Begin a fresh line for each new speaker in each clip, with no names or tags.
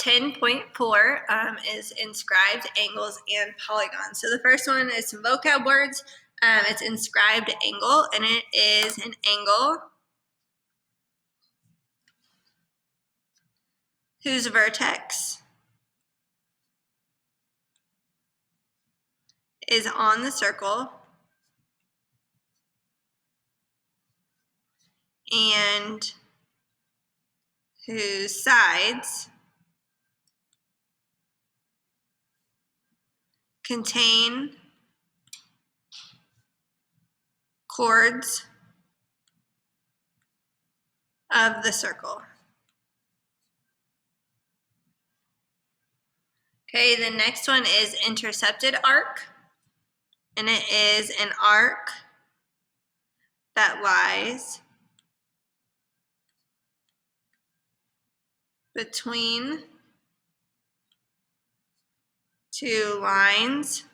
10.4 is inscribed angles and polygons. So the first one is some vocab words. It's inscribed angle, and it is an angle whose vertex is on the circle and whose sides contain chords of the circle. Okay, the next one is intercepted arc, and it is an arc that lies between two lines,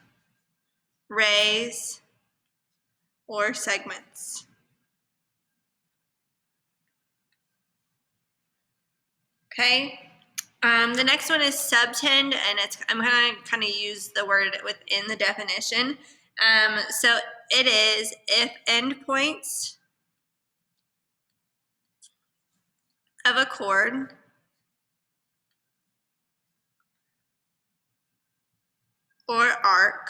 rays, or segments. Okay, the next one is subtend, and I'm going to kind of use the word within the definition. So it is if endpoints of a chord or arc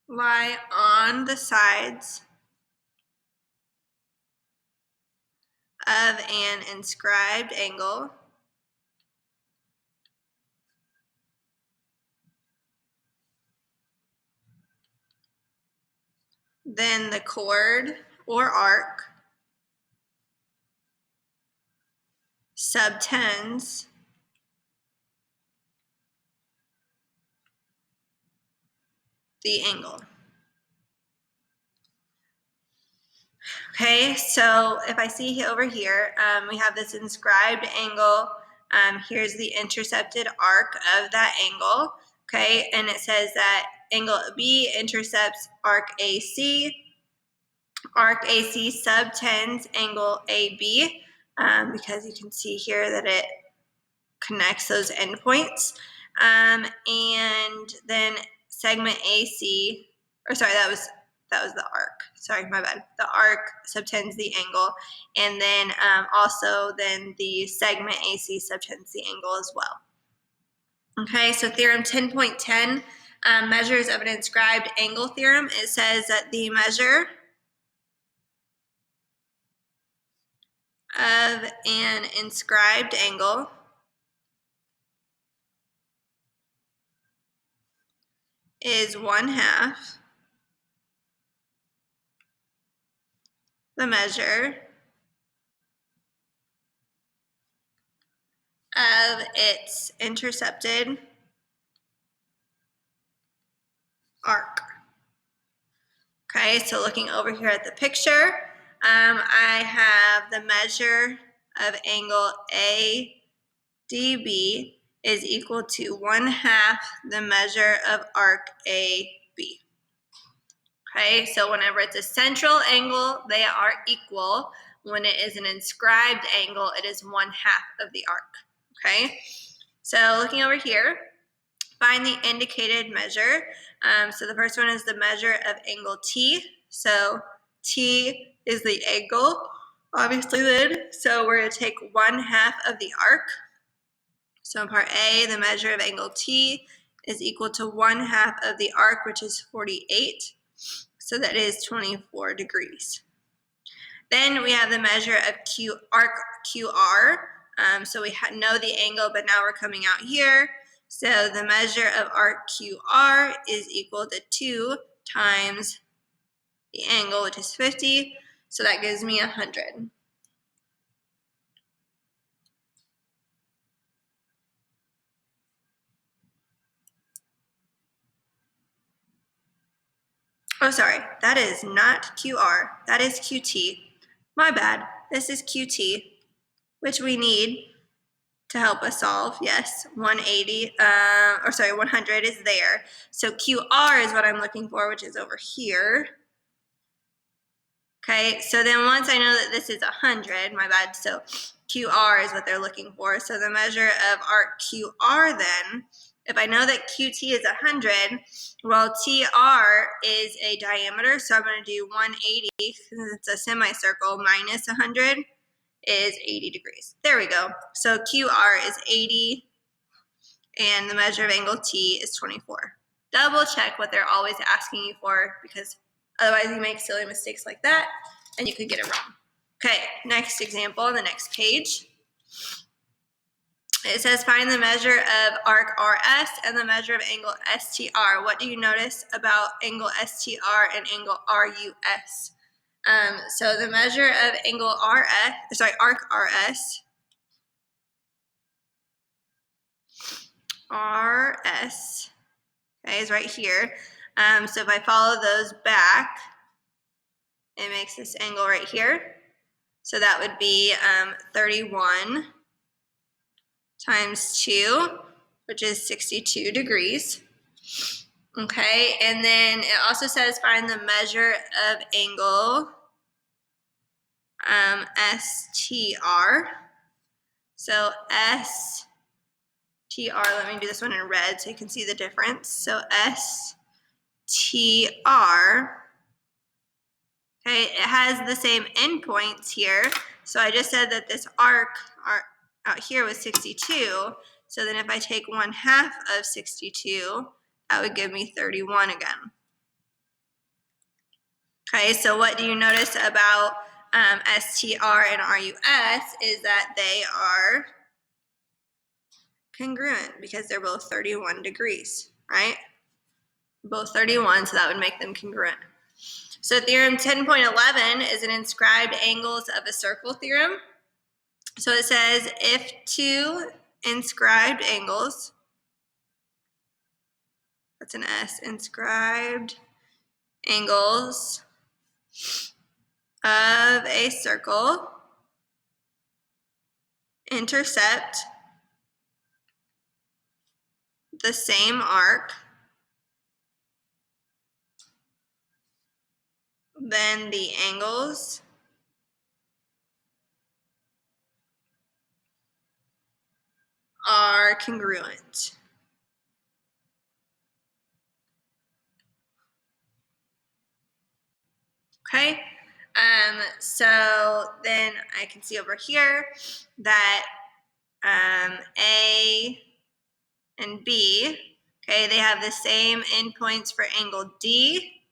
lie on the sides of an inscribed angle, then the chord or arc subtends the angle. Okay, so if I see over here, we have this inscribed angle. Here's the intercepted arc of that angle. Okay, and it says that angle B intercepts arc AC. Arc AC subtends angle AB because you can see here that it connects those endpoints. And then segment AC, or sorry, that was the arc. Sorry, my bad. The arc subtends the angle, and then also then the segment AC subtends the angle as well. Okay, so theorem 10.10, measures of an inscribed angle theorem. It says that the measure of an inscribed angle is 1/2 the measure of its intercepted arc. Okay, so looking over here at the picture, I have the measure of angle ADB is equal to 1/2 the measure of arc AB. Okay, so whenever it's a central angle, they are equal. When it is an inscribed angle, it is 1/2 of the arc. Okay, so looking over here, find the indicated measure. So the first one is the measure of angle T. So T is the angle, obviously then. So we're going to take 1/2 of the arc. So in part A, the measure of angle T is equal to 1/2 of the arc, which is 48. So that is 24 degrees. Then we have the measure of arc QR. So we know the angle, but now we're coming out here. So the measure of arc QR is equal to 2 times the angle, which is 50. So that gives me 100. Oh, sorry, that is not QR. That is QT. My bad. This is QT, which we need to help us solve. Yes, 100 is there. So QR is what I'm looking for, which is over here. Okay, so then once I know that this is 100, my bad, so QR is what they're looking for. So the measure of arc QR then, if I know that QT is 100, well, TR is a diameter, so I'm going to do 180, because it's a semicircle, minus 100 is 80 degrees. There we go. So QR is 80, and the measure of angle T is 24. Double check what they're always asking you for, because otherwise you make silly mistakes like that, and you could get it wrong. Okay, next example on the next page. It says find the measure of arc RS and the measure of angle STR. What do you notice about angle STR and angle RUS? So the measure of angle arc RS, okay, is right here. So if I follow those back, it makes this angle right here. So that would be 31 times 2, which is 62 degrees. Okay, and then it also says find the measure of angle STR. So STR, let me do this one in red so you can see the difference. So STR, okay, it has the same endpoints here. So I just said that this arc out here was 62. So then if I take 1/2 of 62, that would give me 31 again. Okay, so what do you notice about STR and RUS is that they are congruent because they're both 31 degrees, right? Both 31, so that would make them congruent. So theorem 10.11 is an inscribed angles of a circle theorem. So it says if two inscribed angles, that's an S, inscribed angles of a circle intercept the same arc, then the angles are congruent. Okay, so then I can see over here that A and B, okay, they have the same endpoints for angle D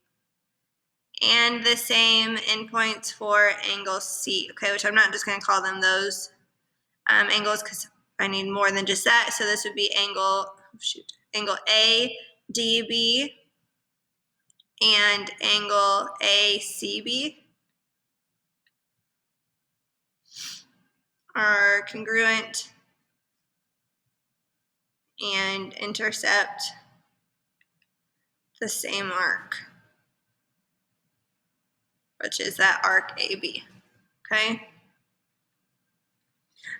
and the same endpoints for angle C, okay, which I'm not just going to call them those angles because I need more than just that. So this would be angle ADB and angle ACB are congruent and intercept the same arc, which is that arc AB, okay?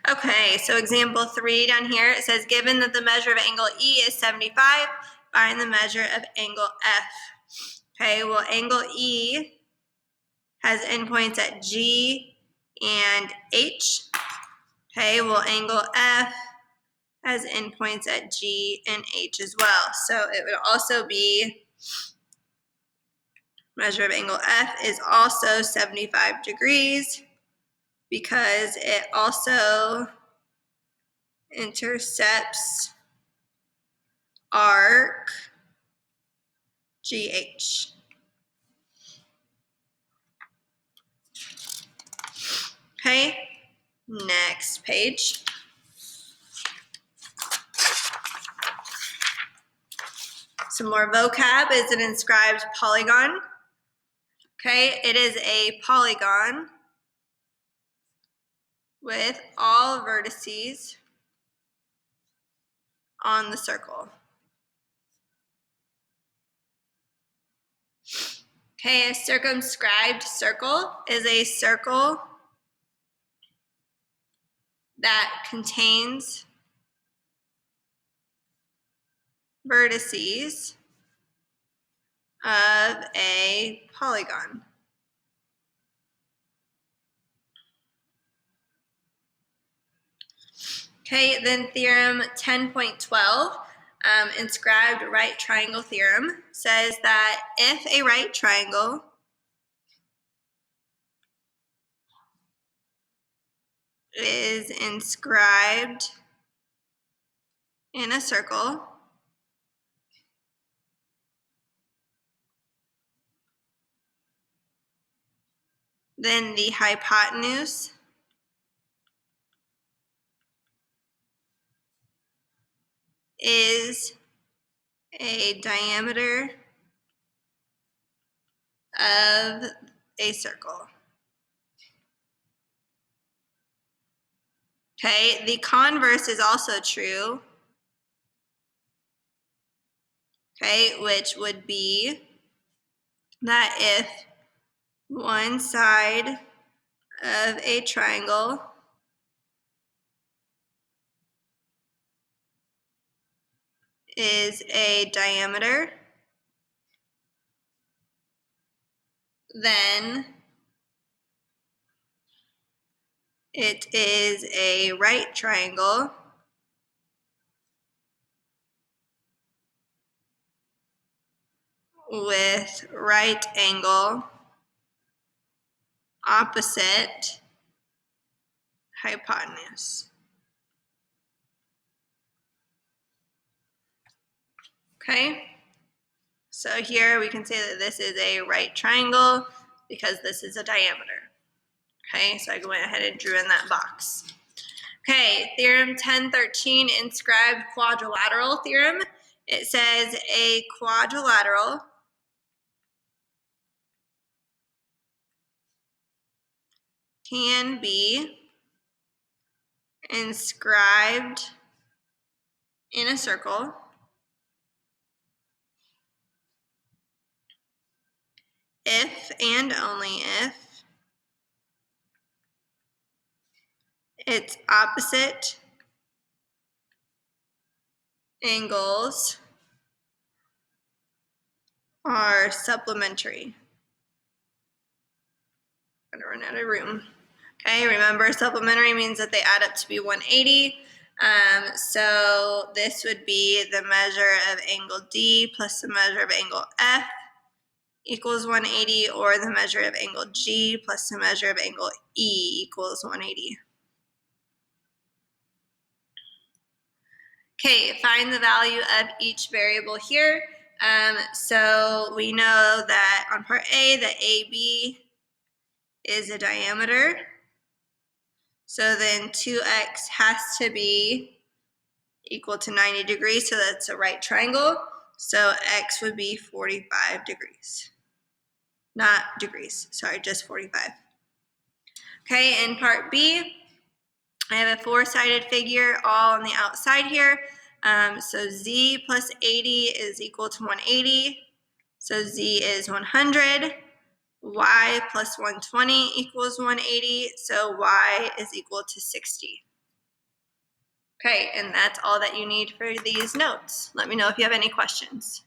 Okay, so example 3 down here, it says given that the measure of angle E is 75, find the measure of angle F. Okay, well angle E has endpoints at G and H. Okay, well angle F has endpoints at G and H as well. So it would also be, measure of angle F is also 75 degrees because it also intercepts arc GH. Okay, next page. Some more vocab is an inscribed polygon. Okay, it is a polygon with all vertices on the circle. Okay, a circumscribed circle is a circle that contains vertices of a polygon. Okay, then theorem 10.12, inscribed right triangle theorem, says that if a right triangle is inscribed in a circle, then the hypotenuse is a diameter of a circle. Okay, the converse is also true, okay, which would be that if one side of a triangle is a diameter, then it is a right triangle with right angle opposite hypotenuse. Okay, so here we can say that this is a right triangle because this is a diameter. Okay, so I went ahead and drew in that box. Okay, theorem 1013, inscribed quadrilateral theorem. It says a quadrilateral can be inscribed in a circle if and only if its opposite angles are supplementary. I'm gonna run out of room. Okay, remember supplementary means that they add up to be 180. So this would be the measure of angle D plus the measure of angle F equals 180, or the measure of angle G plus the measure of angle E equals 180. Okay, find the value of each variable here. So we know that on part A, the AB is a diameter. So then 2x has to be equal to 90 degrees, so that's a right triangle. So x would be 45 degrees. Not degrees, sorry, just 45. Okay, in part B, I have a four-sided figure all on the outside here. So z plus 80 is equal to 180. So z is 100. Y plus 120 equals 180. So y is equal to 60. Okay, and that's all that you need for these notes. Let me know if you have any questions.